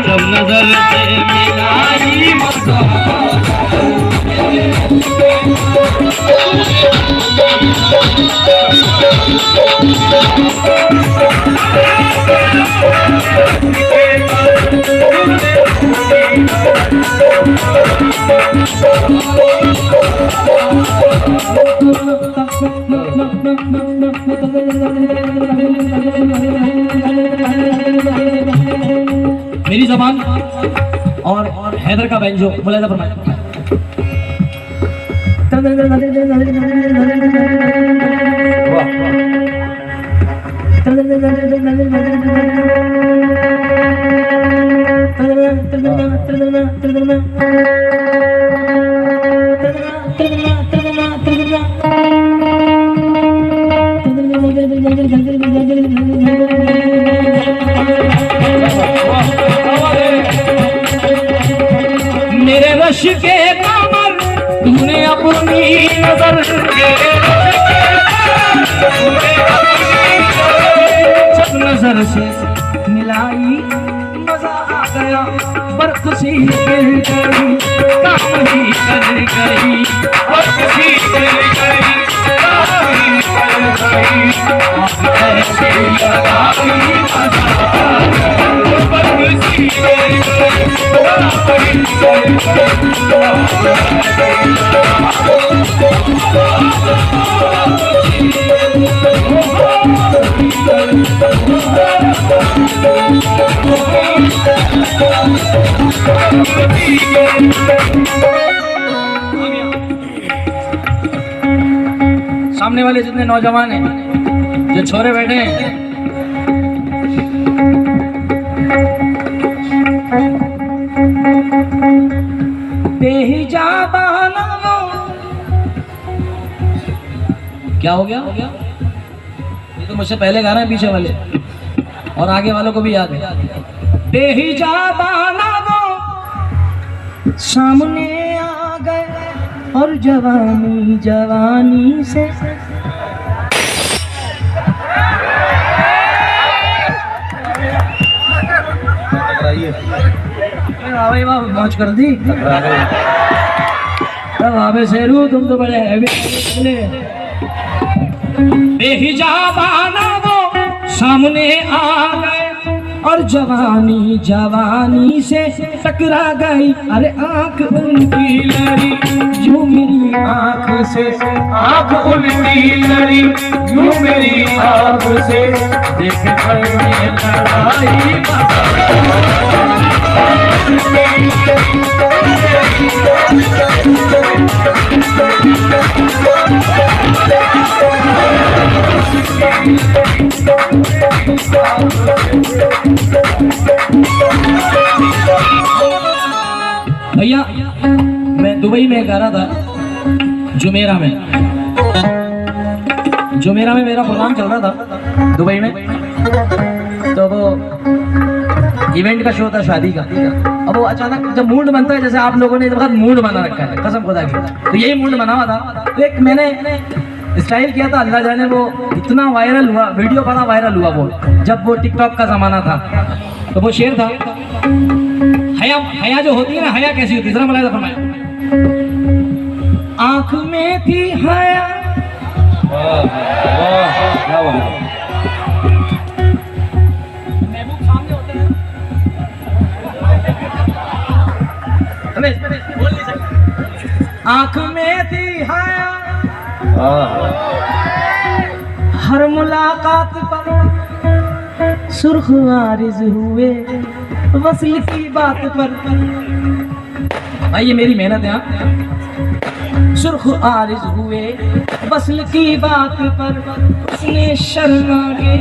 जब नजर से मिलाई मेरी जबान और हैदर का बैंजो मुलायदा फरमाए। मेरे रश के कमर तूने अपनी नजर जब नजर से मिलाई मजा आ गया बरखुशी कर गई काम ही कर गई बरखुशी कर गई काम ही कर गई ऐसे लगाई मजा बरखुशी कर गई सामने वाले जितने नौजवान हैं जो छोरे बैठे हैं बेहिजाबाना क्या हो गया? ये तो मुझसे पहले गा रहे हैं पीछे वाले और आगे वालों को भी याद है। बेहिजाबाना वो सामने आ गए और जवानी जवानी से मौज कर दी। तब आवे शेरू तुम तो बड़े हैवी। बेहिजाबाना वो सामने आ गए और जवानी जवानी से टकरा गई। अरे आंख उनकी लड़ी यूं मेरी आंख से आंख उनकी लड़ी यूं मेरी आंख से देख कर लड़ाई भैया मैं दुबई में गा रहा था जुमेरा में मेरा प्रोग्राम चल रहा था दुबई में। तो वो इवेंट का शो था शादी का। अब वो अचानक जब मूड बनता है जैसे आप लोगों ने बहुत मूड बना रखा है कसम खुदा की, तो यही मूड बना हुआ था। तो एक मैंने स्टाइल किया था अल्लाह जाने वो इतना वायरल हुआ, वीडियो बड़ा वायरल हुआ वो जब वो टिकटॉक का जमाना था। तो वो शेर था हया जो होती है ना, हया कैसी होती है जरा मुलायदा फरमाएं। आंख में थी हया आंख में थी हया हर मुलाकात पर सुर्ख आरिज़ हुए वस्ल की बात पर। भाई ये मेरी मेहनत है। सुर्ख आरिज़ हुए वस्ल की बात पर उसने शर्मा के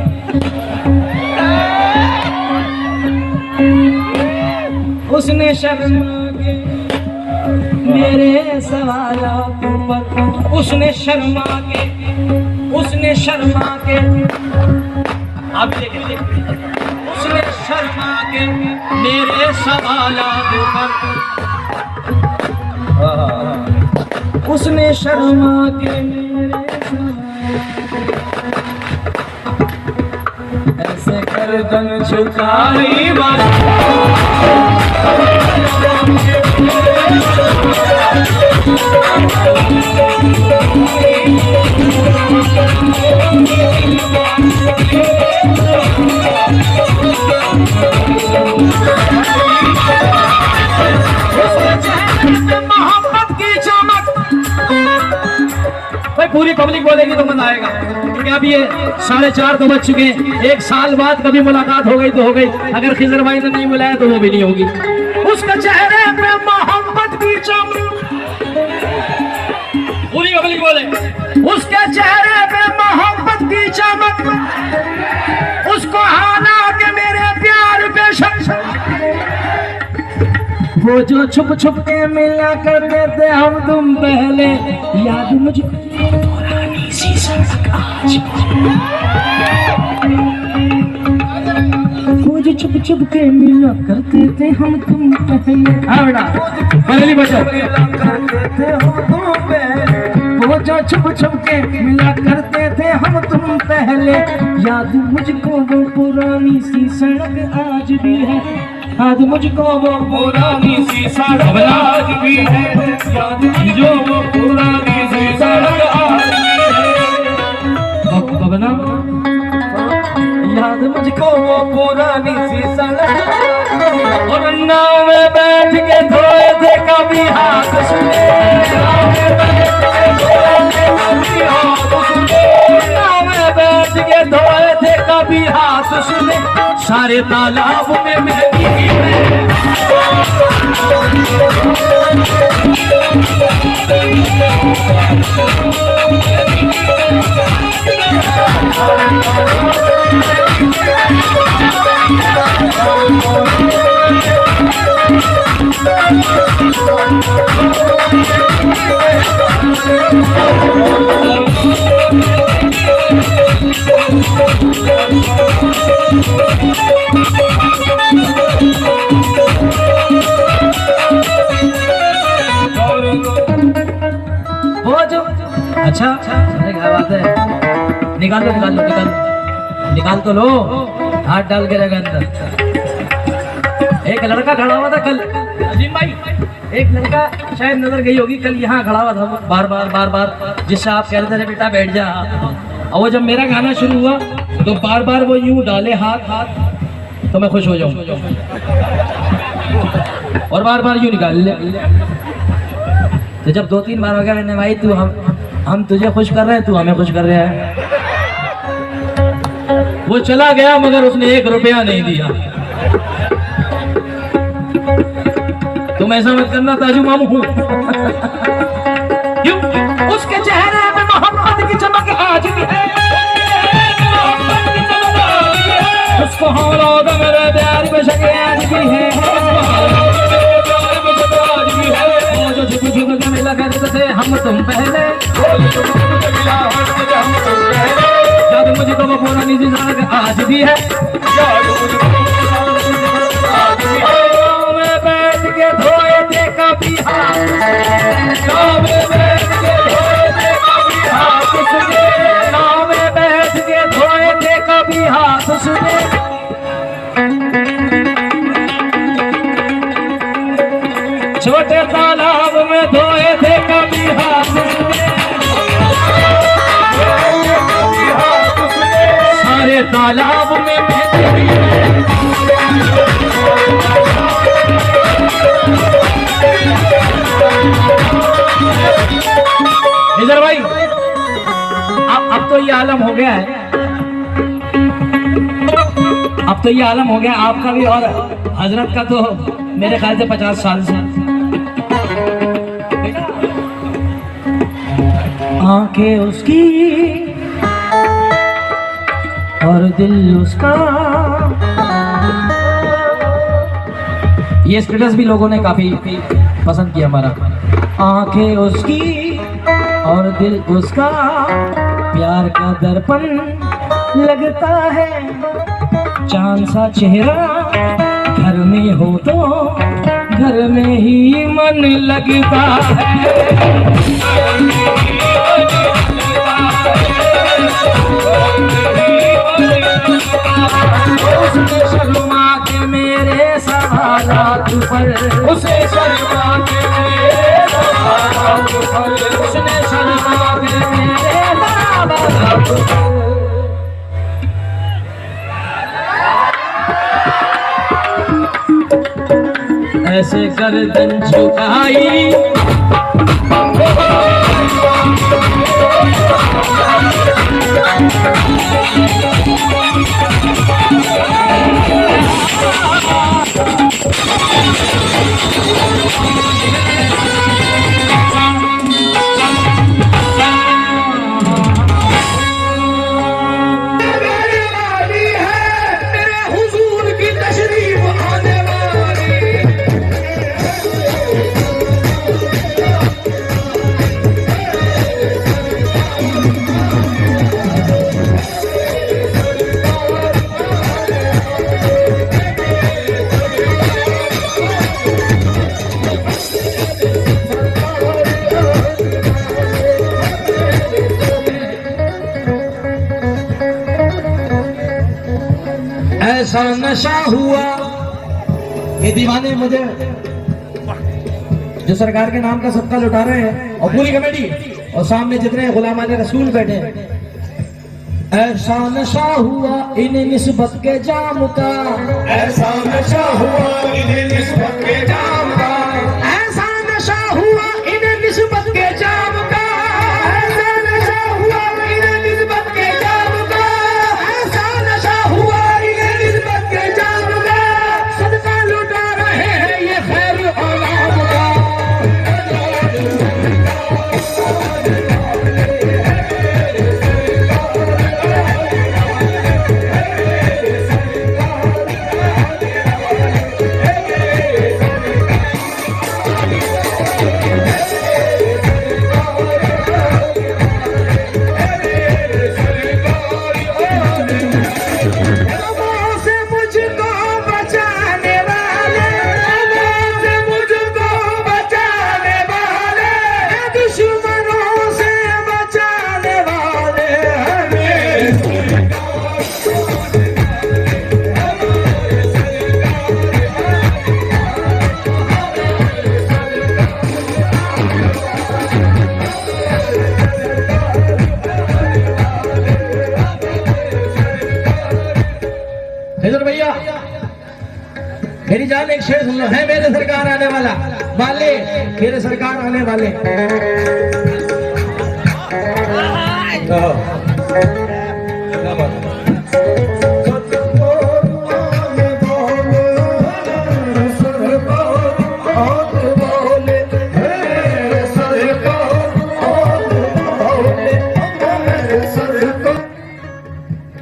मेरे सवालों पर उसने शर्मा के आप देखिए उसने शर्मा के मेरे सवालों पर उसने शर्मा के मेरे से गर्दन झुकाई बस। भाई पूरी पब्लिक बोलेगी तो मजा आएगा, क्योंकि अब ये 4:30 तो बज चुके हैं। 1 साल बाद कभी मुलाकात हो गई तो हो गई, अगर खिजर भाई ने नहीं बुलाया तो वो भी नहीं होगी। उसके चेहरे पे मोहब्बत की चमक, पूरी पब्लिक बोले, उसके चेहरे पे मोहब्बत की चमक, उसको हालांकि मेरे प्यार पे शक, वो जो छुप छुप के मिला करते थे हम तुम पहले, याद मुझको पुरानी सी सड़क आज, वो जो छुप छुप के मिला करते थे हम तुम पहले। हाँ बेटा पहली बचो, वो जो छुप छुप के मिला करते थे हम तुम पहले, याद मुझको वो पुरानी सी सड़क आज भी है, याद मुझको वो पुरानी सी सड़क आज भी है, याद जो वो पुरानी सी सड़क आज भी है। बबना याद मुझको वो पुरानी सी सड़क, और नाव में बैठ के धोए थे कभी हाथ सुने, नाव में बैठ के धोए थे कभी हाथ सुने, सारे तालाब में महकी वो जो अच्छा क्या बात है, निकाल लो निकाल लो निकाल लो, निकाल तो लो, हाथ डाल के रखा अंदर। एक लड़का खड़ा हुआ था कल, अजीम भाई, एक लड़का शायद नजर गई होगी, कल यहाँ खड़ा हुआ था बार बार, जिससे आप कह रहे थे बेटा बैठ जा, और वो जब मेरा गाना शुरू हुआ तो बार बार वो यूं डाले हाथ, तो मैं खुश हो जाऊं, और बार बार यूं निकाल ले। तो जब 2-3 बार हो गया, मैंने भाई तू हम तुझे खुश कर रहे हैं, तू हमें खुश कर रहे हैं। वो चला गया मगर उसने 1 रुपया नहीं दिया। तुम ऐसा मत करना ताजू मामू हूं। उसके चेहरे में मोहब्बत की चमक आज भी है, उसको हौला मेरे प्यार में शक आज भी है, जो झुक झुक के मिला करते थे हम तुम पहले, याद मुझे तो वो पुरानी सी सड़क आज भी है, में बैठ के धोए थे कभी हाथ, में बैठ के धोए थे कभी हाथ सुने, में बैठ के धोए थे कभी हाथ सुने, छोटे तालाब में धोए थे कभी हाथ सुने, सारे तालाब में इधर भाई, अब तो ये आलम हो गया है, अब तो ये आलम हो गया आपका भी और हजरत का, तो मेरे ख्याल से 50 साल से। आंखें उसकी और दिल उसका, ये स्टेटस भी लोगों ने काफी पसंद किया हमारा। आंखें उसकी और दिल उसका, प्यार का दर्पण लगता है, चांद सा चेहरा घर में हो तो घर में ही मन लगता है। उसने शर्मा के मेरे सवालात पर, उसे शर्मा के मेरे सवालात पर, उसने शर्मा के मेरे सवालात पर। ऐसे गर्दन झुकाई ऐसा नशा हुआ। ये दीवाने मुझे जो सरकार के नाम का सबका लुटा रहे हैं और पूरी कमेटी और सामने जितने गुलामाने रसूल बैठे हैं। ऐसा नशा हुआ इन्हें निस्बत के जाम का, ऐसा नशा हुआ इन्हें निस्बत के जाम का, ऐसा नशा हुआ इन्हें निस्बत के जाम का, ऐसा नशा हुआ इन्हें निस्बत के जाम का, ऐसा नशा हुआ इन्हें निस्बत के जाम का, सदका लुटा रहे हैं ये खैर औलाद का। भैया मेरी जान एक शेर सुन लो। है मेरे सरकार आने वाला वाले, मेरे सरकार आने वाले।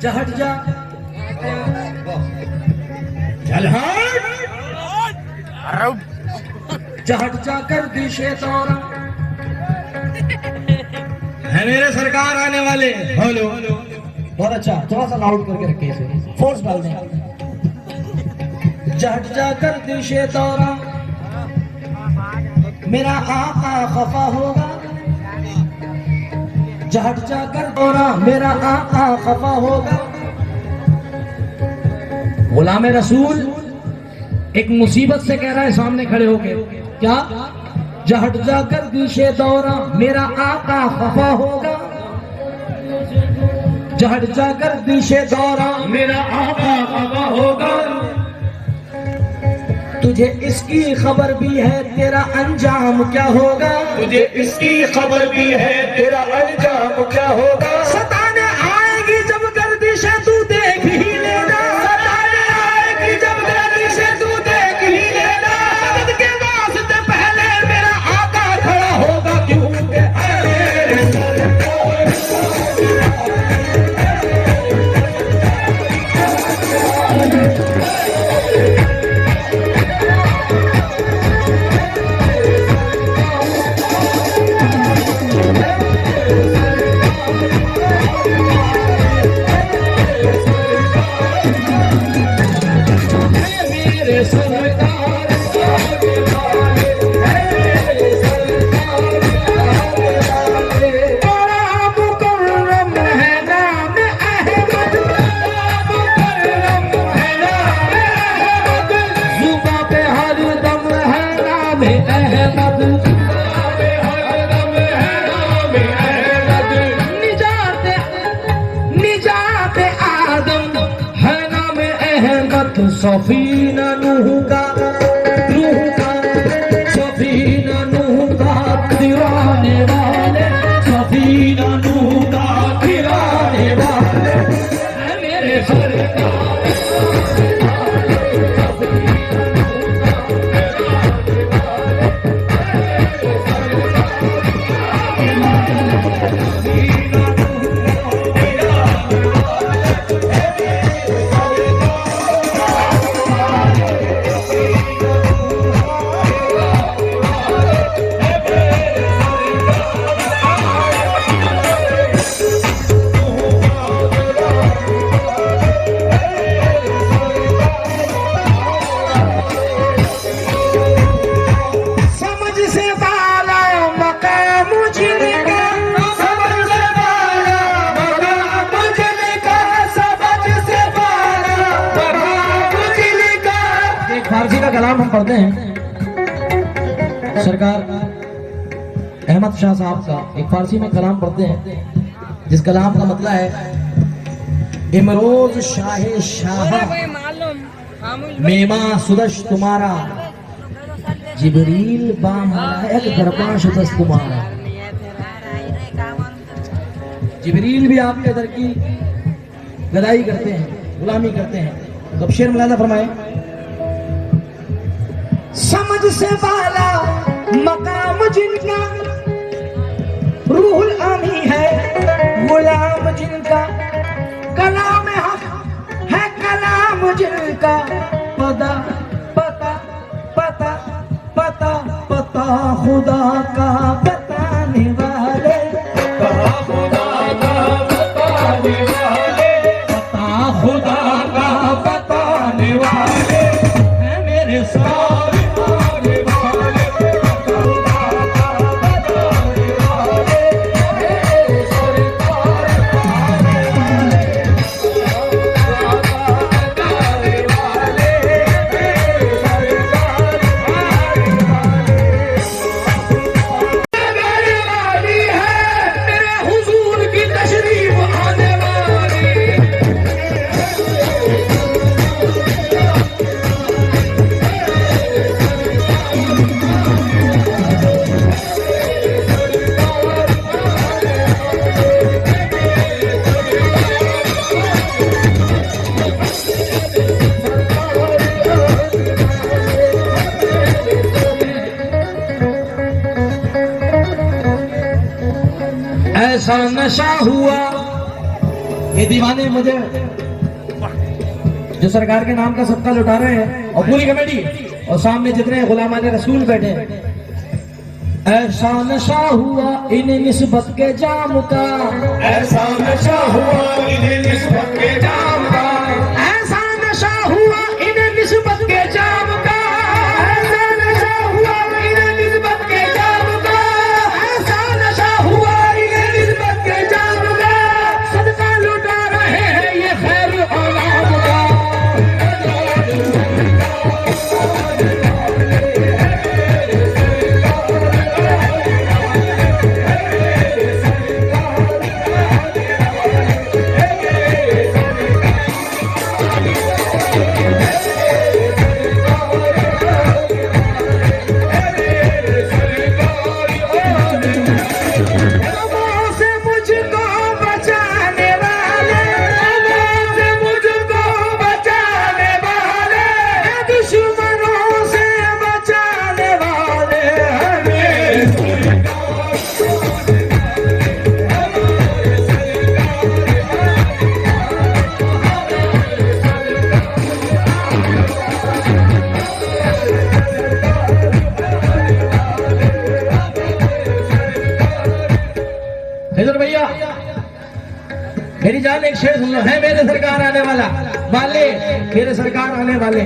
हट जा हट जा कर दिशे तोरा। है मेरे सरकार आने वाले। हेलो बहुत अच्छा, थोड़ा सा लाउड करके रखे इसे, फोर्स डाल दें। हट जा कर दिशे तोरा, मेरा आका खफा होगा। हट जा कर तोरा, मेरा आका खफा होगा। गुलाम रसूल एक मुसीबत से कह रहा है सामने खड़े होके, क्या? हट जाकर दिशे दौरा, मेरा आका खफा होगा। हट जाकर दिशे दौरा, मेरा आका खफा होगा। तुझे इसकी खबर भी है तेरा अंजाम क्या होगा। तुझे इसकी खबर भी है तेरा अंजाम क्या होगा। सताने आएगी जब गर्दिशे तू देख ही लेना। सताने आएगी जब गर्दिशे तू देख ही लेना। मदद के वास्ते पहले मेरा आका खड़ा होगा, क्योंकि खत सफीना नूह का सफीना नूह का तिराने वाले सफीना नूह का तिराने वाले मेरे सरकार फारसी का कलाम हम पढ़ते हैं सरकार अहमद शाह साहब का एक फारसी में कलाम पढ़ते हैं जिस कलाम का मतलब है इमरोज शाह शाह मेमा सुदश तुम्हारा जिबरील बामलायक दरबार शुदस तुम्हारा। जिबरील भी आपके दर की गदाई करते हैं गुलामी करते हैं। तो शेर मुलादा फरमाए समझ से वाला मकाम जिनका रूहुल आमी है गुलाम जिनका कलाम हक है कलाम जिनका पता पता पता पता पता खुदा का बताने वाले पता खुदा का बताने वाले पता खुदा का बताने वाले है मेरे साथ ऐसा नशा हुआ ये दीवाने मुझे जो सरकार के नाम का सबका लुटा रहे हैं और पूरी कमेटी और सामने जितने गुलामान रसूल बैठे हैं। ऐसा नशा हुआ इन्हें निस्बत के जाम का ऐसा नशा हुआ इन्हें निस्बत के जाम का ऐसा नशा हुआ इन्हें निस्बत के जाम का ऐसा नशा हुआ इन्हें निस्बत के जाम का ऐसा नशा हुआ भैया मेरी जान एक शेर सुन लो है मेरे सरकार आने वाला वाले मेरे सरकार आने वाले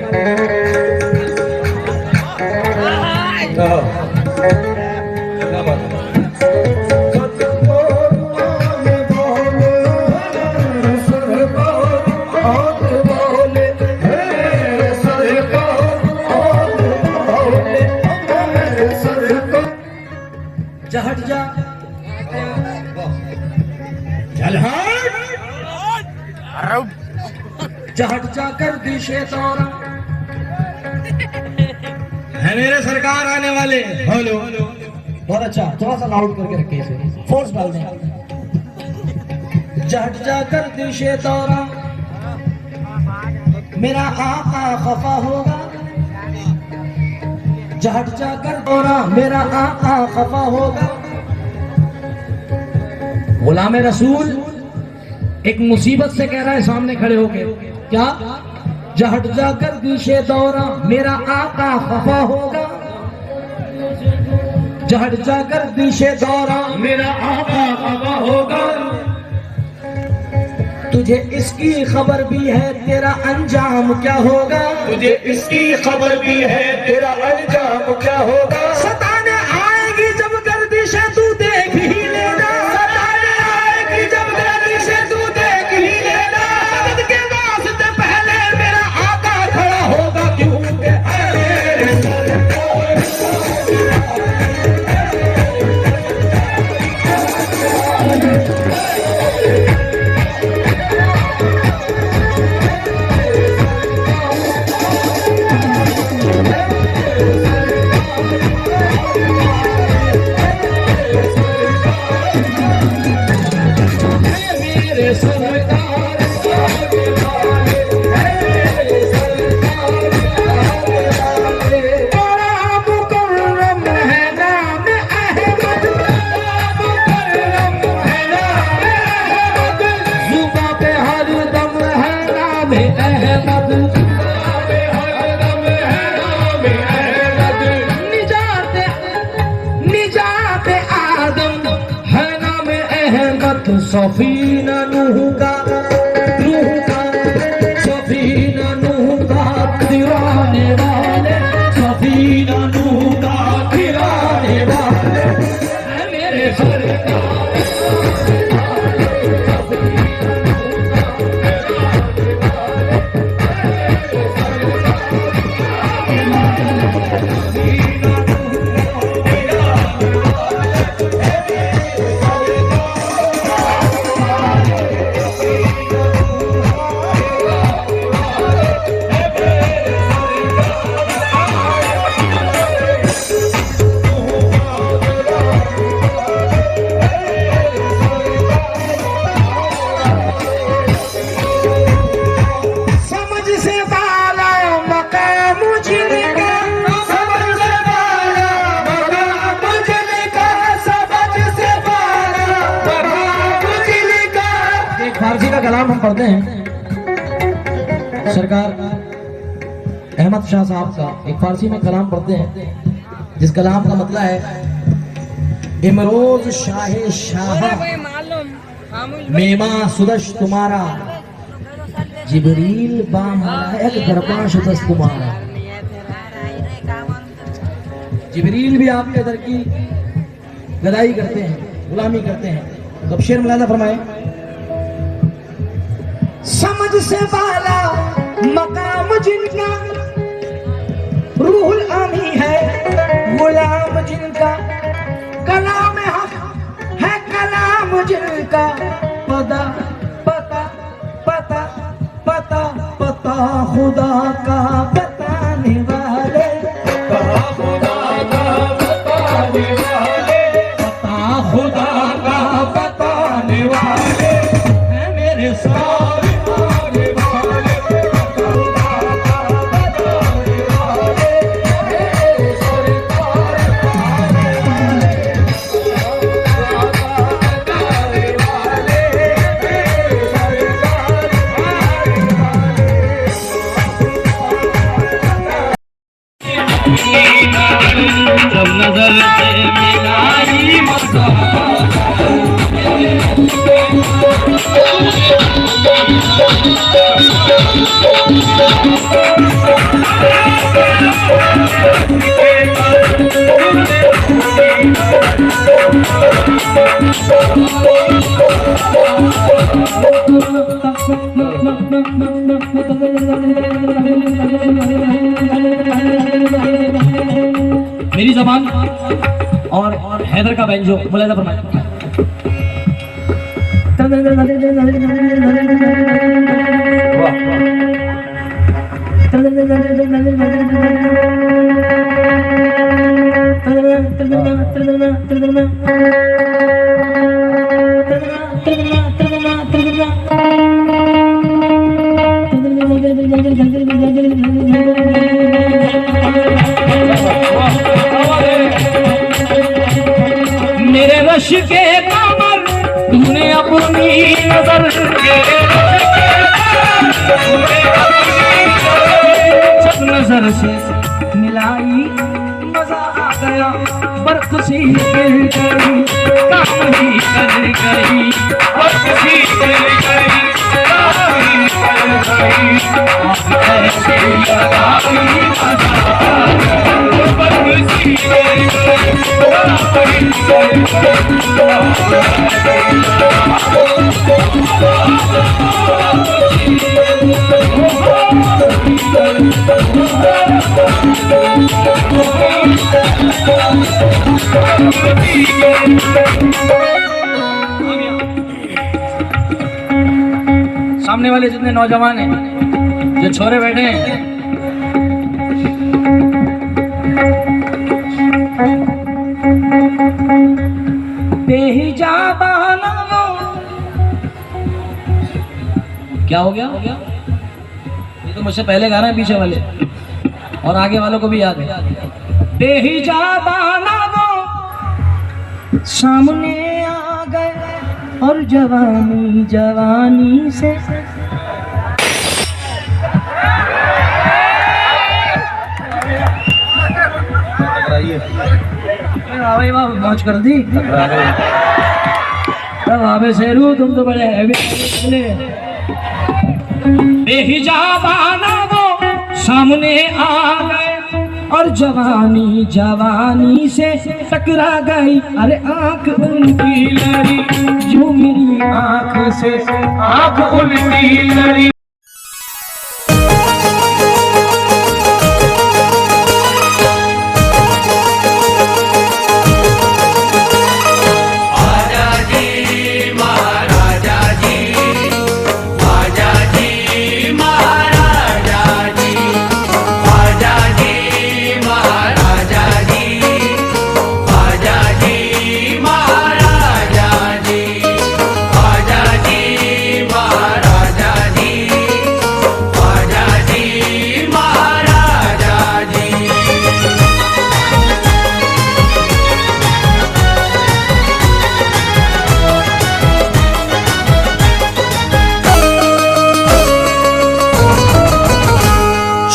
हट जा चल हट जहट जाकर दिशे दौरा है मेरे सरकार आने वाले। हेलो बहुत अच्छा, थोड़ा सा लाउड करके रखे इसे, फोर्स डाल दें। जहट जाकर दिशे दौरा मेरा आका खफा होगा, जहट जाकर दौरा मेरा आका खफा होगा। गुलाम रसूल एक मुसीबत से कह रहा है सामने खड़े होके, क्या? जहट जाकर दिशे दौरा मेरा आका खफा होगा, जहट जाकर दिशे दौरा मेरा आका खफा होगा। तुझे इसकी खबर भी है तेरा अंजाम क्या होगा, तुझे इसकी खबर भी है तेरा अंजाम क्या होगा। सताने आएगी जब गर्दिश तू देख ही लेना, सताने आएगी जब गर्दिश तू देख ही लेना। मदद के वास्ते पहले मेरा आका खड़ा होगा, क्योंकि सफीना नूह का सफीना नूह का तिराने वाले, सफीना नूह का तिराने वाले मेरे सरकार। फारसी का कलाम हम पढ़ते हैं, सरकार अहमद शाह साहब का एक फारसी में कलाम पढ़ते हैं, जिस कलाम का मतलब है इमरोज शाह शाह मेमा सुदश तुम्हारा, जिबरील बामलायक दरबार शुदस तुम्हारा। जिबरील भी आपके दर की गदाई करते हैं, गुलामी करते हैं। तो अब शेर मुलादा फरमाए। समझ से बाला मकाम जिनका, रूहुल आमी है गुलाम जिनका, कलाम हक है कलाम जिनका, पता पता पता पता पता खुदा का बताने वाले, पता खुदा का बताने वाले, पता खुदा का बताने वाले हैं मेरे साथ। जब नजर से मिलाई मेरी जबान और हैदर का बैंजो मुलाहिजा फरमाए। वाह मेरे रश के कमर तूने अपनी नजर जब नजर से मिलाई मजा आ गया बरकसी गिर गई काम ही कर गई बरकसी गिर गई काम ही कर गई ऐसे लगाई मजा बरकसी गिर गई काम ही कर सामने वाले जितने नौजवान हैं जो छोरे बैठे हैं बेहिजाबाना क्या हो गया ये तो मुझसे पहले गा रहे हैं पीछे वाले और आगे वालों को भी याद है बेहिजाबाना वो सामने आ गए और जवानी जवानी से भाई वाह मौज कर दी भावे शेरू तुम तो बड़े हैवी बेहिजाबाना वो सामने आ गए और जवानी जवानी से टकरा गई अरे आंख उनकी लड़ी जो मेरी आंख से आंख उनकी लड़ी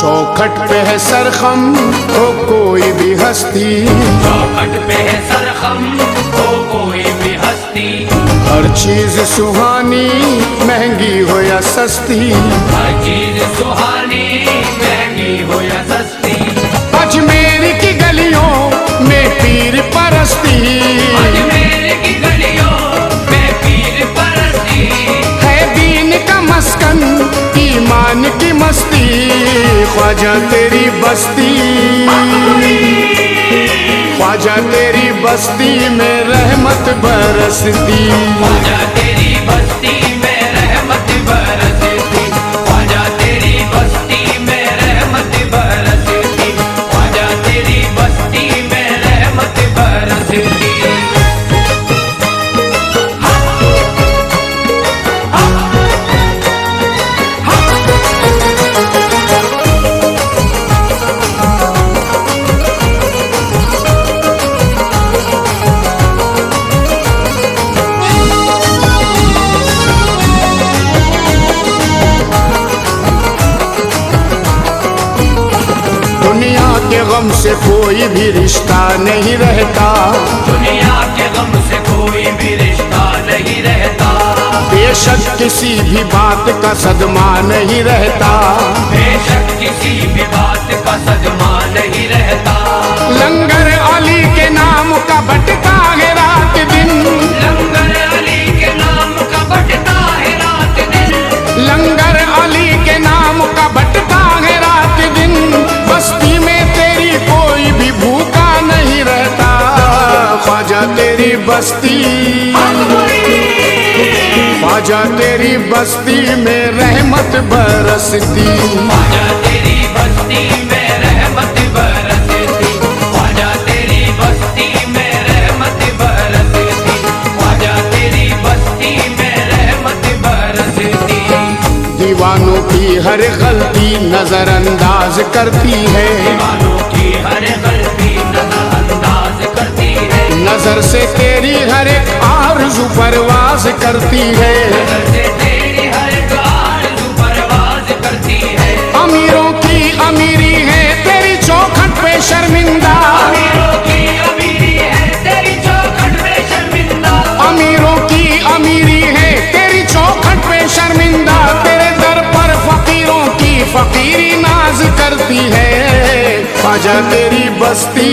चौखट पे है सरखम हो कोई भी हस्ती चौखट पे है सरखम हो कोई भी हस्ती हर चीज सुहानी महंगी हो या सस्ती हर चीज सुहानी महंगी हो या सस्ती अजमेर की गलियों में पीर परस्ती अजमेर की गलियों में पीर परस्ती है दीन का मस्कन ईमान की मस्ती ख्वाजा तेरी बस्ती ख्वाजा तेरी बस्ती में रहमत बरसती ख्वाजा तेरी बस्ती में रहमत बरसती ख्वाजा तेरी बस्ती में रहमत बरसती ख्वाजा तेरी बस्ती में रहमत बरसती दुनिया के गम से कोई भी रिश्ता नहीं रहता दुनिया के गम से कोई भी रिश्ता नहीं रहता बेशक किसी भी बात का सदमा नहीं रहता बेशक किसी भी बात का सदमा नहीं रहता लंगर अली के नाम का बटता है रात दिन लंगर अली के नाम का बटता है रात दिन लंगर अली के नाम का बटता है रात दिन बस्ती में तेरी कोई भी भूखा नहीं रहता ख्वाजा तेरी बस्ती ख्वाजा तेरी बस्ती में रहमत बरसती ख्वाजा तेरी बस्ती में रहमत बरसती, ख्वाजा तेरी बस्ती में रहमत बरसती, ख्वाजा तेरी बस्ती में रहमत बरसती। दीवानों की हर गलती नजरअंदाज करती है, दीवानों की हर गलती नजरअंदाज करती है, नजर से तेरी हर एक आरज़ू परवाज करती है, नजर से तेरी हर एक आरज़ू परवाज करती है। अमीरों की अमीरी है तेरी चौखट पे शर्मिंदा, अमीरों की अमीरी है तेरी चौखट पे शर्मिंदा, अमीरों की अमीरी है तेरी चौखट पे शर्मिंदा, तेरे दर पर फकीरों की फकीरी नाज करती है। ख्वाजा तेरी बस्ती,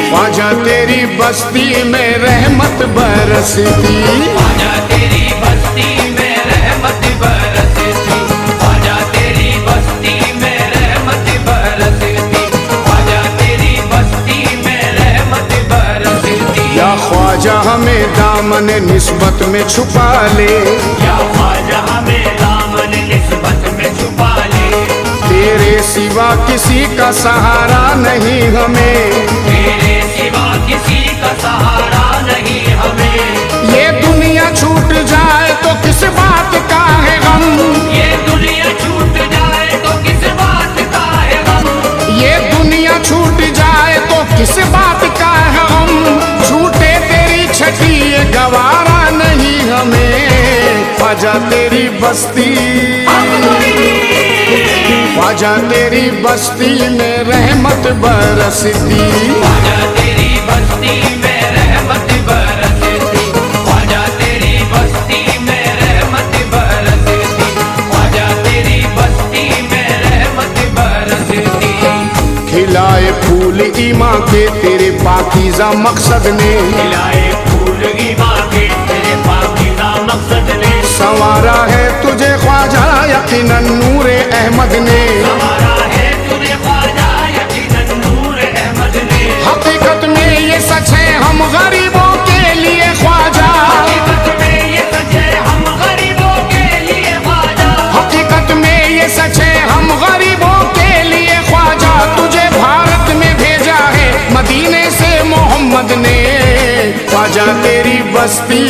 ख्वाजा तेरी बस्ती में रहमत बरसती, ख्वाजा तेरी बस्ती में रहमत बरसती, ख्वाजा तेरी बस्ती में रहमत बरसती, ख्वाजा तेरी बस्ती में रहमत बरसती। या ख्वाजा हमें दामन निस्बत में छुपा ले, या ख्वाजा हमें दामन निस्बत में छुपा ले, तेरे सिवा किसी का सहारा नहीं हमें, तेरे सिवा किसी का सहारा नहीं हमें। ये दुनिया छूट जाए तो किस बात का है गम, ये दुनिया छूट जाए तो किस बात का है गम, ये दुनिया छूट जाए तो किस बात का है गम, छूटे तेरी छठी ये गवारा नहीं हमें। ख्वाजा तेरी बस्ती, ख्वाजा तेरी बस्ती में रहमत बरसती, ख्वाजा तेरी बस्ती में रहमत बरसती, ख्वाजा तेरी बस्ती में रहमत बरसती, ख्वाजा तेरी बस्ती में रहमत बरसती। खिलाए फूल ईमान के तेरे पाकीज़ा मकसद ने, खिलाए फूल ईमान के तेरे पाकीज़ा मकसद ने, संवारा है तुझे ख्वाजा यकीनन नूरे अहमद ने, हमारा है तुझे ख्वाजा यकीनन नूर अहमद ने। हकीकत में ये सच है हम गरीबों के लिए ख्वाजा, हकीकत में ये सच है हम गरीबों के लिए ख्वाजा, हकीकत में ये सच है हम गरीबों के लिए ख्वाजा, तुझे भारत में भेजा है मदीने से मोहम्मद ने। ख्वाजा तेरी बस्ती,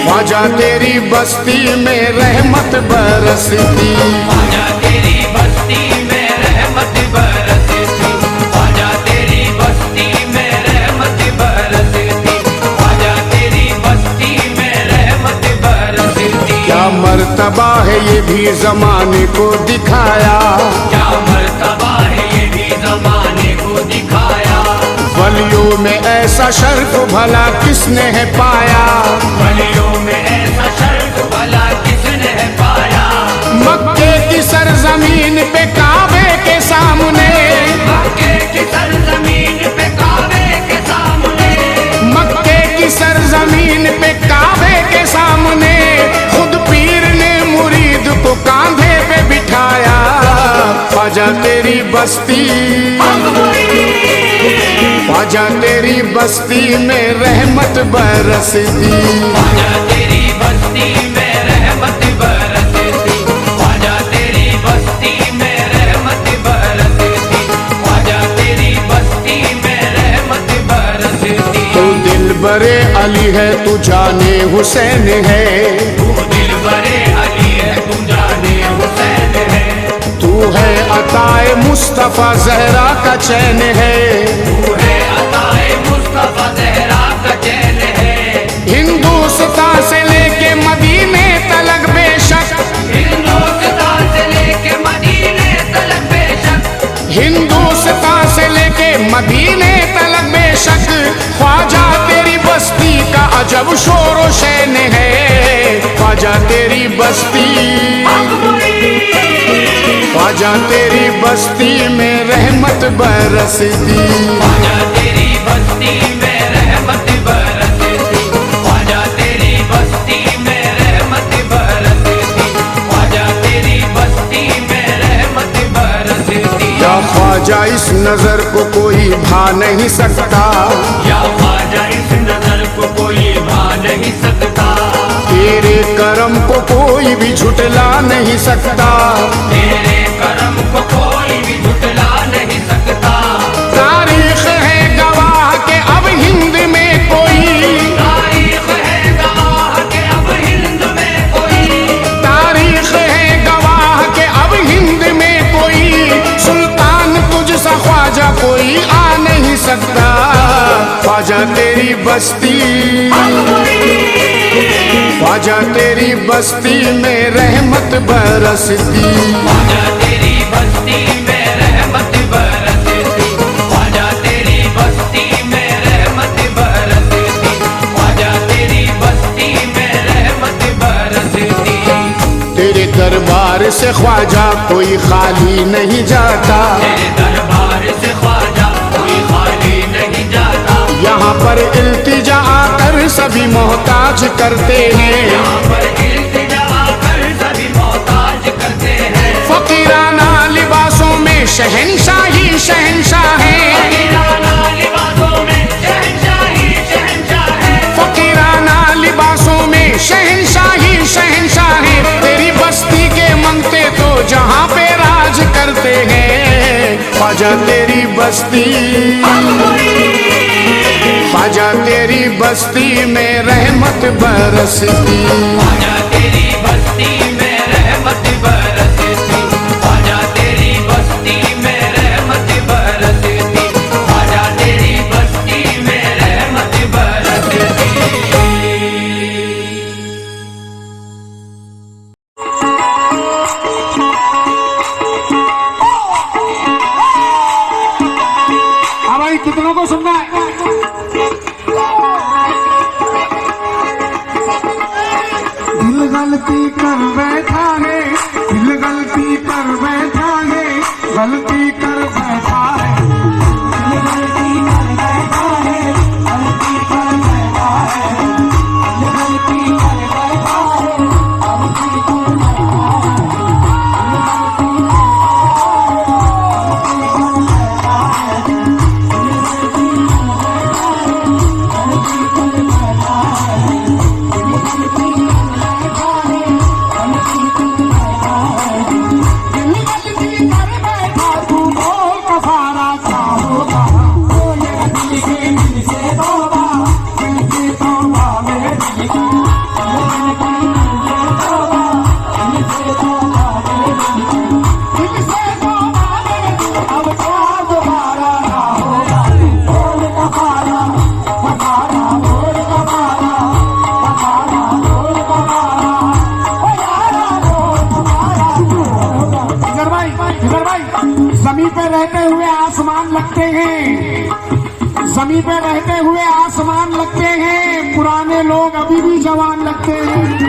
ख्वाजा तेरी बस्ती में रहमत बरसती, ख्वाजा तेरी बस्ती में रहमत बरसती, ख्वाजा तेरी बस्ती में रहमत बरसती, ख्वाजा तेरी बस्ती में रहमत बरसती। क्या मर्तबा है ये भी जमाने को दिखाया, क्या मर्तबा है ये भी जमाने को दिखाया, वलियों में ऐसा शर्फ भला किसने है पाया, वलियों में ऐसा शर्फ भला किसने है पाया। मक्के की सरजमीन पे काबे के सामने, मक्के की सरजमीन पे काबे के सामने, मक्के की सरजमीन पे काबे के सामने, खुद पीर ने मुरीद को कांधे पे बिठाया। ख्वाजा तेरी बस्ती, ख्वाजा तेरी बस्ती में रहमत बरसती, ख्वाजा तेरी बस्ती में रहमत बरसती, ख्वाजा तेरी बस्ती में रहमत बरसती, ख्वाजा तेरी बस्ती में रहमत बरसती। तू दिल बरे अली है तू जाने हुसैन है, तू दिल बरे अली है तू जाने हुसैन है, तू है अताए मुस्तफा जहरा का चैन है, तू है अताए मुस्तफा ज़हरा का चैन है। हिंदुस्तान से लेके मदीने तलक बेशक, हिंदुस्तान से लेके मदीने तलक बेशक, हिंदुस्तान से लेके मदीने तलक बेशक, ख्वाजा तेरी बस्ती का अजब शोर व शैन है। ख्वाजा तेरी बस्ती, ख्वाजा तेरी बस्ती में रहमत बरसती, ख्वाजा तेरी बस्ती में रहमत बरसती, ख्वाजा तेरी बस्ती में रहमत बरसती, ख्वाजा तेरी बस्ती में रहमत बरसती। या ख्वाजा इस नजर को कोई भा नहीं सकता, या ख्वाजा इस नजर को कोई भा नहीं सकता, तेरे करम को कोई भी झुटला नहीं सकता, तेरे करम को कोई भी झुटला नहीं सकता। तारीख है गवाह के अब हिंद में कोई, तारीख है गवाह के अब हिंद में कोई, तारीख है गवाह के अब हिंद में कोई, सुल्तान तुझसा ख्वाजा कोई आ नहीं सकता। ख्वाजा तेरी बस्ती, ख्वाजा तेरी बस्ती में रहमत बरसती, ख्वाजा तेरी बस्ती में रहमत बरसती, ख्वाजा तेरी बस्ती में रहमत बरसती, ख्वाजा तेरी बस्ती में रहमत बरसती। तेरे दरबार से ख्वाजा कोई खाली नहीं जाता, तेरे दरबार से ख्वाजा कोई खाली नहीं जाता। यहाँ पर इल्तिजा आकर सभी मोहताज करते हैं, यहाँ पर इल्तिजा आकर सभी मोहताज करते हैं। फकीराना लिबासों में शहंशाही शहंशाह है, फकीराना लिबासों में शहंशाही शहंशाह है, फकीराना लिबासों में शहंशाही शहंशाह है। तेरी बस्ती के मंगते तो जहाँ पे राज करते हैं। ख्वाजा तेरी बस्ती, ख्वाजा तेरी बस्ती में रहमत बरसती, ख्वाजा तेरी बस्ती में रहमत बरसती, ख्वाजा तेरी बस्ती में रहमत बरसती, ख्वाजा तेरी बस्ती में रहमत बरसती। अब भाई कितनों को सुनना है? दिल गलती कर बैठा है, दिल गलती कर बैठा है, गलती कर बैठा है, दिल गलती कर बैठा है, गलती कर बैठा है, दिल गलती कर बैठा है, गलती कर जमीन पे रहते हुए आसमान लगते हैं, जमीन पे रहते हुए आसमान लगते हैं, पुराने लोग अभी भी जवान लगते हैं।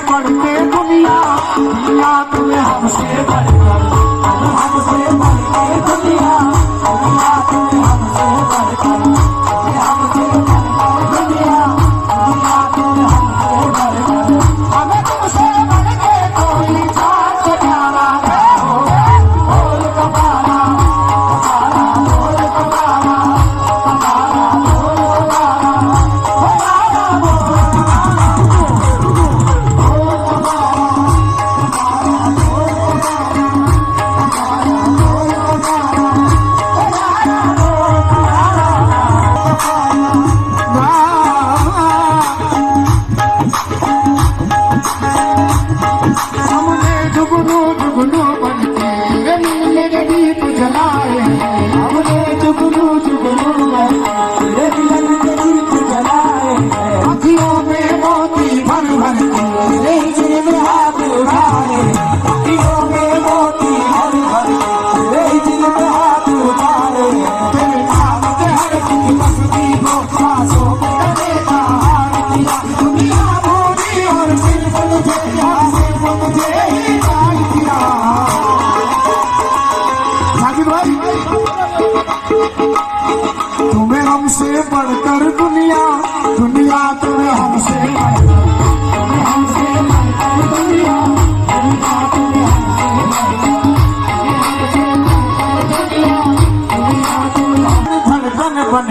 बढ़ के दुनिया दुनिया तुम्हें हमसे बढ़कर हमसे बढ़ के दुनिया दुनिया तुम्हें हमसे बढ़कर हमसे बढ़कर दुनिया दुनिया तुम्हें हमसे बढ़कर हमें तुमसे बढ़ के कोई जान से प्यारा है बोल कबारा बोल कबारा हमने जुगनू जुगनू बनके मेरे दीप जलाए हमने जुगनू जुगनू बनके मेरे दीप जलाए अखियों में मोती भर भर के मेरे दिल में हाथ उठाए अखियों में मोती भर भर के मेरे दिल में हाथ उठाए तेरे नाम के हर की मस्ती को सांसों में करेगा हार किया दुनिया भूली और सिर्फ मुझे मुझे ही याद किया साकिब भाई तुम्हें हमसे बढ़कर दुनिया दुनिया तुम्हें हमसे बढ़कर तुम्हें हमसे बढ़कर दुनिया दुनिया तुम्हें हमसे बढ़कर दुनिया दुनिया तुम्हें धड़कन बन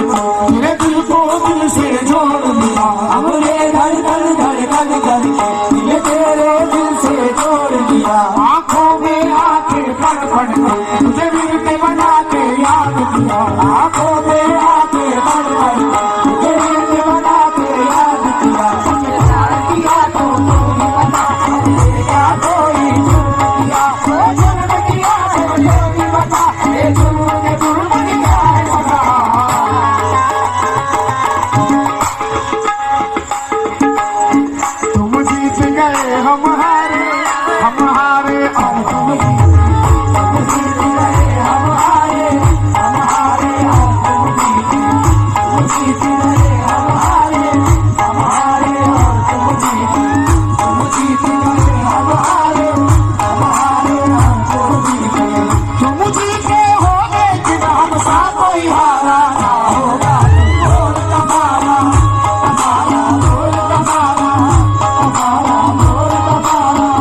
मेरे दिल को दिल से जोड़ लिया हमने धड़कन धड़कन करके दिल तेरे दिल से जोड़ दिया आंखों में आंखें पड़ पड़ के तुझे दिल पे बना के याद किया आंखों में आंखें पड़ पड़ के तुझे दिल पे बना के याद किया प्यार किया तो कोई बता क्या कोई किया जन्म किया तो कोई बता ये जुर्म क्या है सजा तुम जीत गए हम हारे और तुम जीत गए हम हारे और तुम जीत गए हम हारे और तुम जीत गए हम हारे और तुम जीते हो लेकिन हमसा कोई हारा ना होगा बोल कबारा बोल कबारा बोल कबारा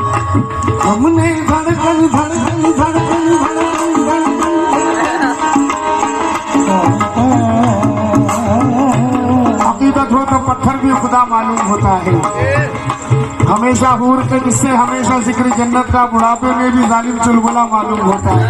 हमने धड़कन धड़कन धड़कन धड़कन हकीकत हो तो पत्थर भी खुदा मालूम होता है हमेशा हूर के किस्से हमेशा जिक्र जन्नत का बुढ़ापे में भी जालिम चुलबुला मालूम होता है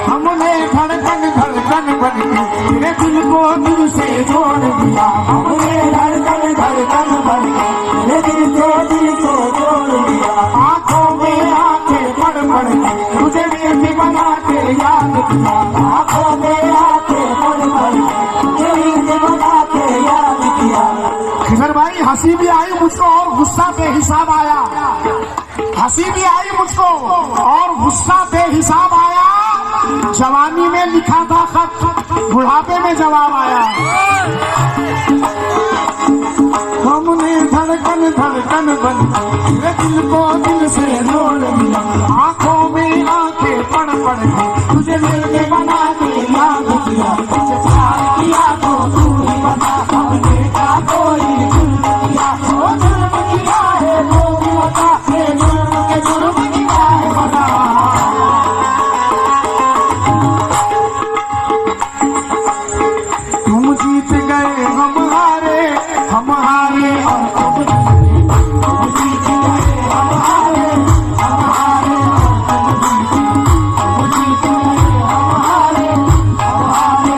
हमने धड़कन धड़कन बन के मेरे दिल को दिल से जोड़ दिया हमने धड़कन धड़कन बन के मेरे दिल को जोड़ दिया आंखों में आंखें पड़ पड़ के तुझे भी बना के याद किया आंखों में आंखें पड़ पड़ के तुझे भी बना के याद किया खिजर भाई हंसी भी आई मुझको और गुस्सा बेहिसाब आया हंसी भी आई मुझको और गुस्सा बेहिसाब आया जवानी में लिखा था खत बुढ़ापे में जवाब आया हमने धड़कन धड़कन बन के दिल को दिल से जोड़ दिया आंखों में आंखें पड़ पड़ के तुझे मिलके बना के याद किया तुझे प्यार किया तो तू ही बता हमने का कोई जुर्म किया वो जुर्म किया है वो भी बता ये जुर्म किया है बता तुम जीत गए हम हारे और तुम जीत गए हम हारे और तुम जीत गए हम हारे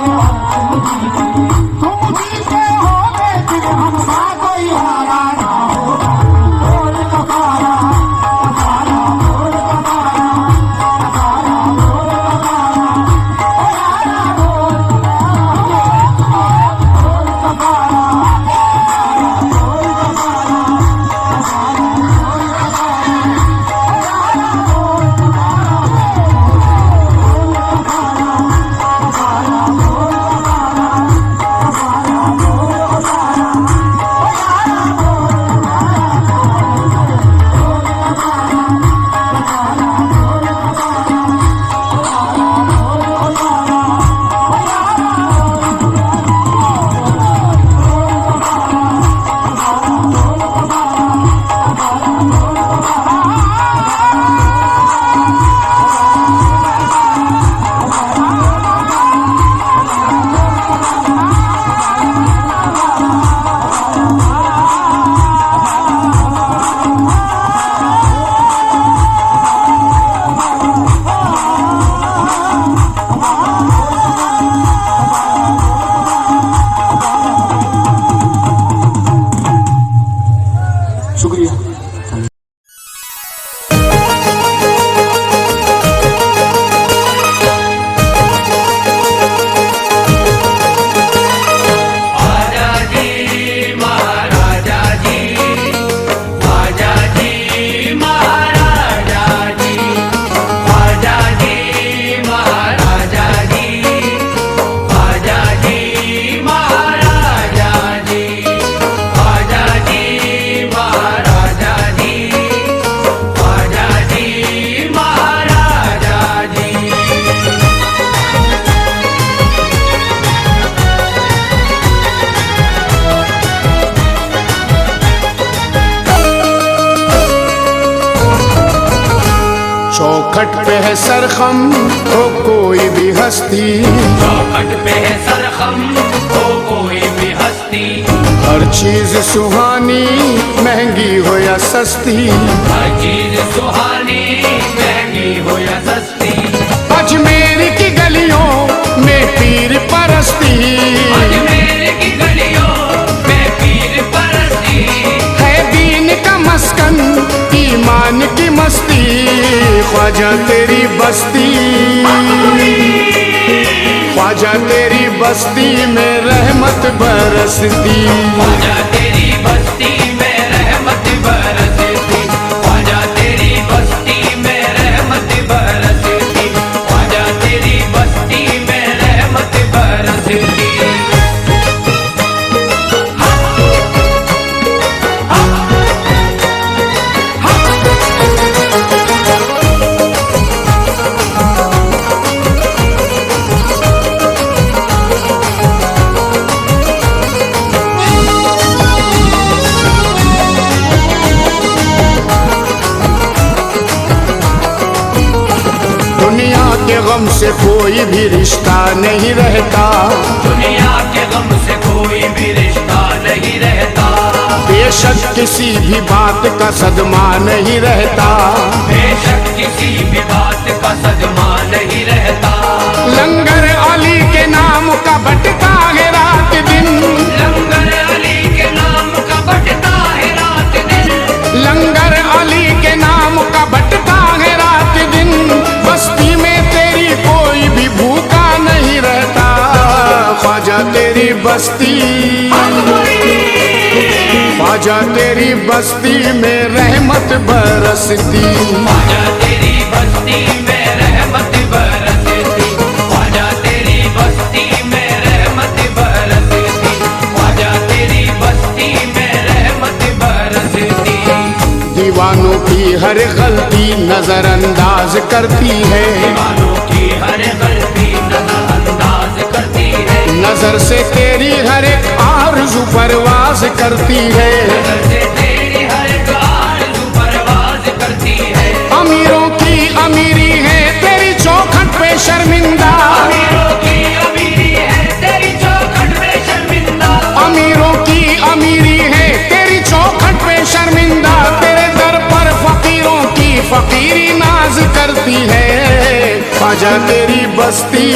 चौखट पे है सरखम हो कोई भी हस्ती, चौखट पे है सरखम हो कोई भी हस्ती, हर चीज सुहानी महंगी हो या सस्ती, हर चीज सुहानी महंगी हो या सस्ती, अजमेर की गलियों में पीर परस्ती, अजमेर की गलियों में पीर परस्ती, है दीन का मस्कन ईमान की मस्ती, ख्वाजा तेरी बस्ती, ख्वाजा तेरी बस्ती में रहमत बरसती, ख्वाजा तेरी बस्ती में रहमत बरसती, ख्वाजा तेरी बस्ती में रहमत बरसती, ख्वाजा तेरी बस्ती में रहमत बरसती। दुनिया के गम से कोई भी रिश्ता नहीं रहता, दुनिया के गम से कोई भी रिश्ता नहीं रहता, बेशक किसी भी बात का सदमा नहीं रहता, बेशक किसी भी बात का सदमा नहीं रहता, लंगर अली के नाम का बटता है रात दिन, लंगर अली के नाम का बटता है रात दिन, लंगर अली के नाम का बटता है रात दिन, बस्ती में तेरी कोई भी भूखा नहीं रहता, ख्वाजा तेरी बस्ती, ख्वाजा तेरी बस्ती में रहमत बरसती, ख्वाजा तेरी बस्ती में रहमत बरसती, ख्वाजा तेरी बस्ती में रहमत बरसती, ख्वाजा तेरी बस्ती में रहमत बरसती, दीवानों की हर गलती नजरअंदाज करती है, दीवानों की हर गलती नजरअंदाज करती है, नजर से तेरी हर एक आरज़ू परवाज करती है, नजर से तेरी हर एक आरज़ू परवाज करती है, अमीरों की अमीरी है तेरी चौखट पे शर्मिंदा, अमीरों की अमीरी है तेरी चौखट पे शर्मिंदा, अमीरों की अमीरी है तेरी चौखट पे शर्मिंदा, तेरे दर पर फकीरों की फकीरी नाज करती है, ख्वाजा तेरी बस्ती,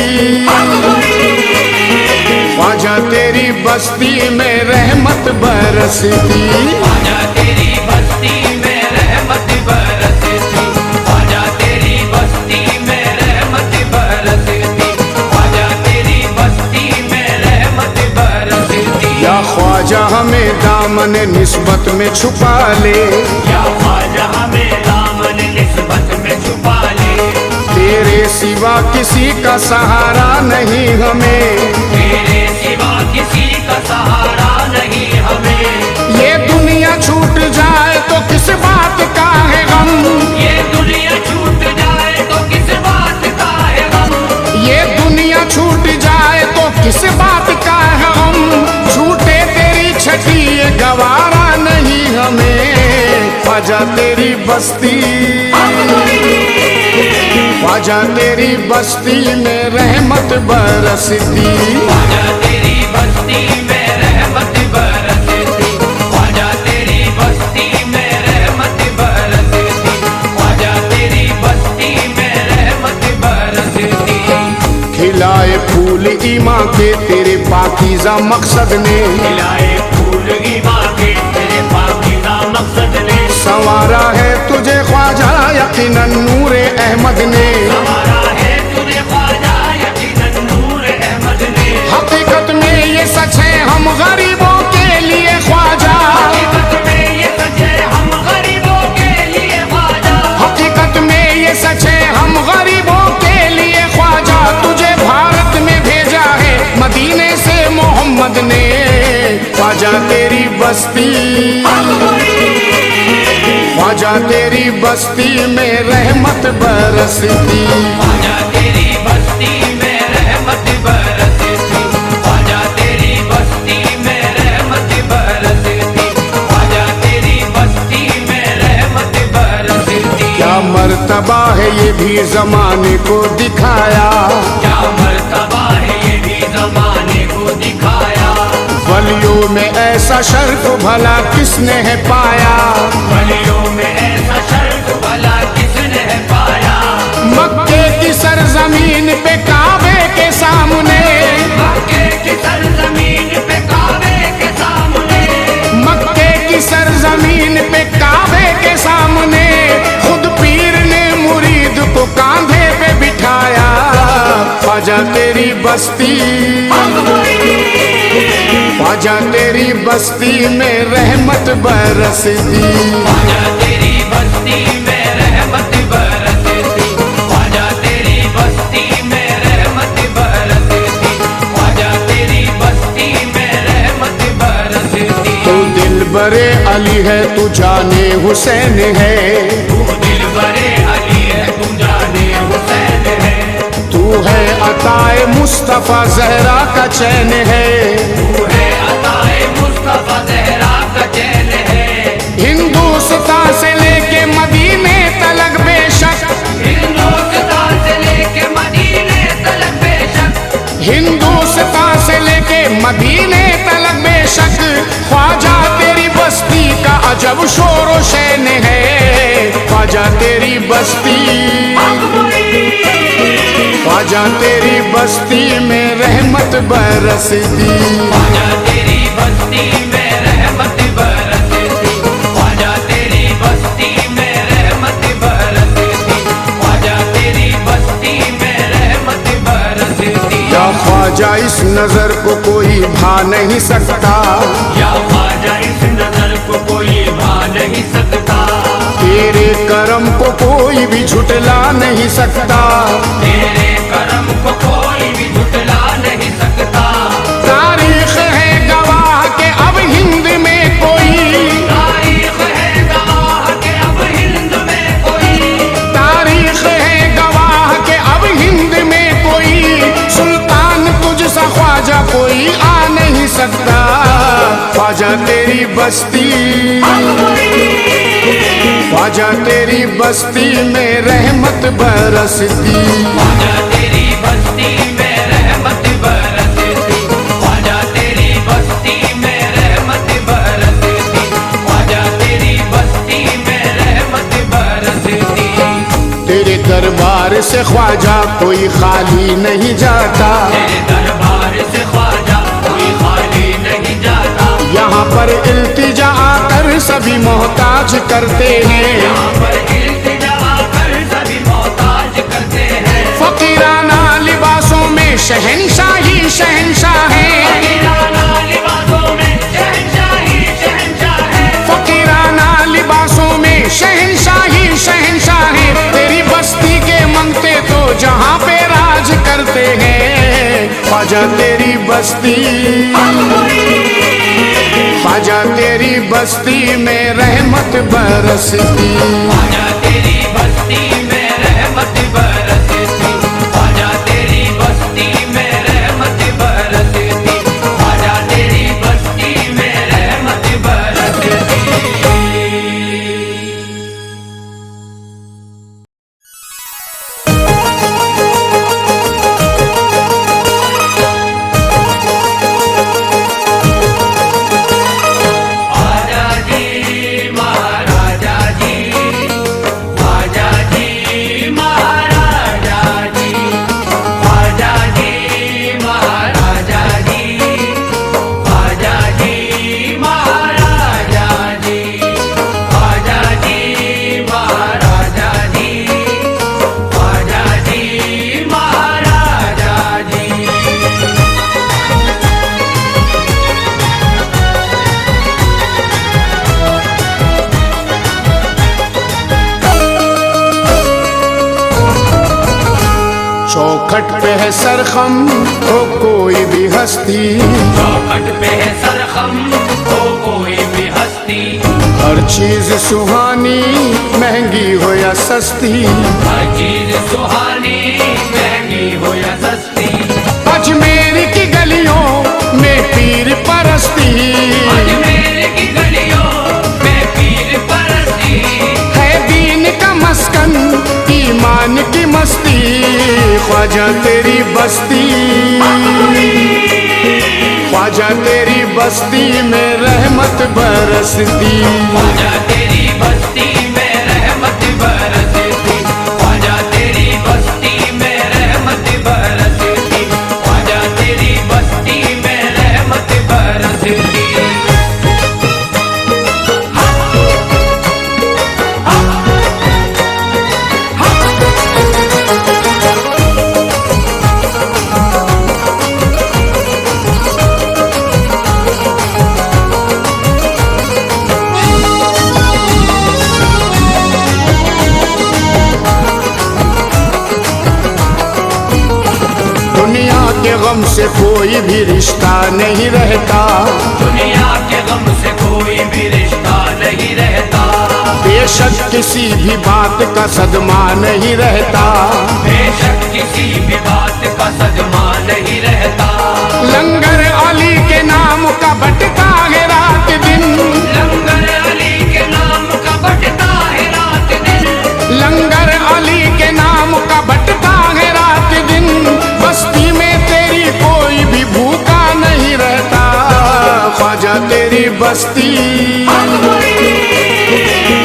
ख्वाजा तेरी बस्ती में रहमत बरसती, ख्वाजा तेरी बस्ती में रहमत बरसती, ख्वाजा तेरी बस्ती में रहमत बरसती, ख्वाजा तेरी बस्ती में रहमत बरसती, या ख्वाजा हमें दामन निस्बत में छुपा ले, या ख्वाजा हमें दामन निस्बत में छुपा ले, तेरे सिवा किसी का सहारा नहीं हमें, तेरे सिवा किसी का सहारा नहीं हमें, ये दुनिया छूट जाए तो किस बात का है गम, ये दुनिया छूट जाए तो किस बात का है गम, ये दुनिया छूट जाए तो किस बात का है गम, छूटे तेरी छठी ये गवारा नहीं हमें, ख्वाजा तेरी बस्ती, ख्वाजा तेरी बस्ती में रहमत बरसती, ख्वाजा तेरी बस्ती में रहमत बरसती, ख्वाजा तेरी बस्ती में रहमत बरसती, ख्वाजा तेरी बस्ती में रहमत बरसती, खिलाए फूल ईमा के तेरे पाकीज़ा मकसद ने, खिलाए फूल ईमान के तेरे पाकीज़ा मकसद ने, संवारा है तुझे ख्वाजा यकीनन नूरे अहमद ने, हमारा है तुझे ख्वाजा यकीनन नूर अहमद ने, हकीकत में ये सच है हम गरीबों के लिए ख्वाजा, हकीकत में ये सच है हम गरीबों के लिए ख्वाजा, हकीकत में ये सच है हम गरीबों के लिए ख्वाजा, तुझे भारत में भेजा है मदीने से मोहम्मद ने, ख्वाजा तेरी बस्ती, ख्वाजा तेरी बस्ती में रहमत बरसती, ख्वाजा तेरी बस्ती में रहमत बरसती, ख्वाजा तेरी बस्ती में रहमत बरसती, ख्वाजा तेरी बस्ती में रहमत बरसती, क्या मर्तबा है ये भी जमाने को दिखाया, क्या मर्तबा है ये भी जमाने को दिखाया। वलियों में ऐसा शर्फ भला किसने है पाया, वलियों में ऐसा शर्फ भला किसने है पाया। मक्के की सरजमीन पे काबे के सामने, मक्के की सरजमीन पे काबे के सामने, मक्के की सरजमीन पे काबे के सामने खुद पीर ने मुरीद को कांधे पे बिठाया। ख्वाजा तेरी बस्ती, ख्वाजा तेरी बस्ती में रहमत बरसती, ख्वाजा तेरी बस्ती में रहमत बरसती, ख्वाजा तेरी बस्ती में रहमत बरसती, ख्वाजा तेरी बस्ती में रहमत बरसती। तू दिल बरे अली है, तू जाने हुसैन है, तू दिल बरे अली है, तू जाने हुसैन है। तू है अताए मुस्तफा ज़हरा का चैन है, तू है अताए मुस्तफा ज़हरा का चैन है। हिंदुस्तान से लेके मदीने तलक बेशक, हिंदुस्तान से लेके मदीने तलक बेशक, हिंदुस्तान से लेके मदीने तलक बेशक ख्वाजा तेरी बस्ती का अजब शोर शैन है। ख्वाजा तेरी बस्ती, ख्वाजा तेरी बस्ती में रहमत बरसती, ख्वाजा तेरी बस्ती में रहमत बरसती, ख्वाजा तेरी बस्ती में रहमत बरसती, ख्वाजा तेरी बस्ती में रहमत बरसती। या ख्वाजा इस नजर को कोई भा नहीं सकता, या ख्वाजा इस नजर को कोई भा नहीं सकता, तेरे करम को कोई भी झुटला नहीं सकता, तेरे करम को कोई भी झुटला नहीं सकता। तारीख है गवाह के अब हिंद में कोई, तारीख है गवाह के अब हिंद में कोई, तारीख है गवाह के अब हिंद में कोई सुल्तान तुझसा ख्वाजा कोई आ नहीं सकता। ख्वाजा तेरी बस्ती, ख्वाजा तेरी बस्ती में रहमत बरसती, ख्वाजा तेरी बस्ती में रहमत बरसती, ख्वाजा तेरी बस्ती में रहमत बरसती, ख्वाजा तेरी बस्ती में रहमत बरसती। तेरे दरबार से ख्वाजा कोई खाली नहीं जाता, तेरे दरबार से ख्वाजा कोई खाली नहीं जाता। यहाँ पर इल्तिजा आकर सभी मोहताज करते हैं, यहाँ पर इल्तिजा आकर सभी मोहताज करते हैं। फकीराना लिबासों में शहंशाही शहंशाह है, फकीराना लिबासों में शहंशाही शहंशाह है, फकीराना लिबासों में शहंशाही शहंशाह है। तेरी बस्ती के मंगते तो जहाँ पे राज करते हैं। ख्वाजा तेरी बस्ती, ख्वाजा तेरी बस्ती में रहमत बरसती, ख्वाजा तेरी बस्ती में रहमत बरसती, ख्वाजा तेरी बस्ती में रहमत बरसती, ख्वाजा तेरी बस्ती में रहमत बरसती। चौखट पे है सरखम हो कोई भी हस्ती, चौखट पे है सरखम हो कोई भी हस्ती, हर चीज सुहानी महंगी हो या सस्ती, हर चीज सुहानी महंगी हो या सस्ती। अजमेर की गलियों में पीर परस्ती, अजमेर की गलियों में पीर परस्ती, है दीन का मस्कन ईमान की ख्वाजा तेरी बस्ती, ख्वाजा तेरी बस्ती में रहमत बरसती। ख्वाजा तेरी बस्ती में रहमत बरसती, ख्वाजा तेरी बस्ती में रहमत बरसती, ख्वाजा तेरी बस्ती में रहमत बरसती। दुनिया के गम से कोई भी रिश्ता नहीं रहता, दुनिया के गम से कोई भी रिश्ता नहीं रहता, बेशक किसी भी बात का सदमा नहीं रहता, बेशक किसी भी बात का सदमा नहीं रहता। लंगर अली के नाम का बटता है रात दिन, लंगर अली के नाम का बटता है रात दिन, लंगर अली के नाम का बटता है रात दिन। बस्ती में तेरी कोई भी भूखा नहीं रहता, ख्वाजा तेरी बस्ती,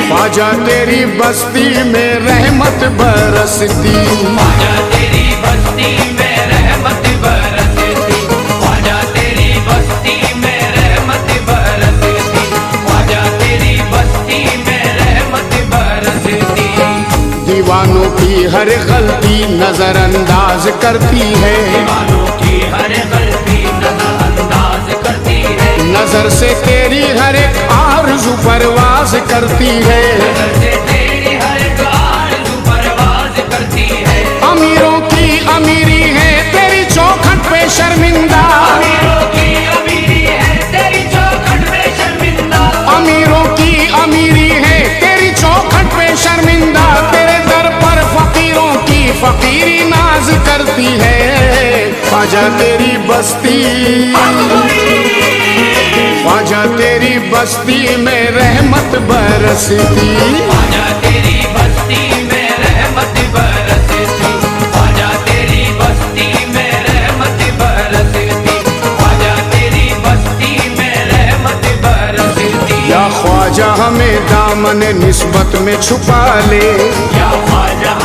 ख्वाजा तेरी बस्ती में रहमत बरसती। ख्वाजा तेरी बस्ती में रहमत बरसती, ख्वाजा तेरी बस्ती में रहमत बरसती, ख्वाजा तेरी बस्ती में रहमत बरसती। दीवानों की हर गलती नजरअंदाज करती है, दीवानों की हर गलती नजरअंदाज करती है, नजर से तेरी हर एक आरज़ू परवाज करती है। नजर से तेरी हर एक आरज़ू परवाज करती है। अमीरों की अमीरी है तेरी चौखट पे शर्मिंदा, अमीरों की अमीरी है तेरी चौखट पे शर्मिंदा, अमीरों की अमीरी है तेरी चौखट पे शर्मिंदा। तेरे दर पर फकीरों की फकीरी नाज करती है, ख्वाजा तेरी बस्ती, ख्वाजा तेरी बस्ती में रहमत बरसती। ख्वाजा तेरी बस्ती में रहमत बरसती, ख्वाजा तेरी बस्ती में रहमत बरसती, ख्वाजा तेरी बस्ती में रहमत बरसती। या ख्वाजा हमें दामन निस्बत में छुपा ले, या ख्वाजा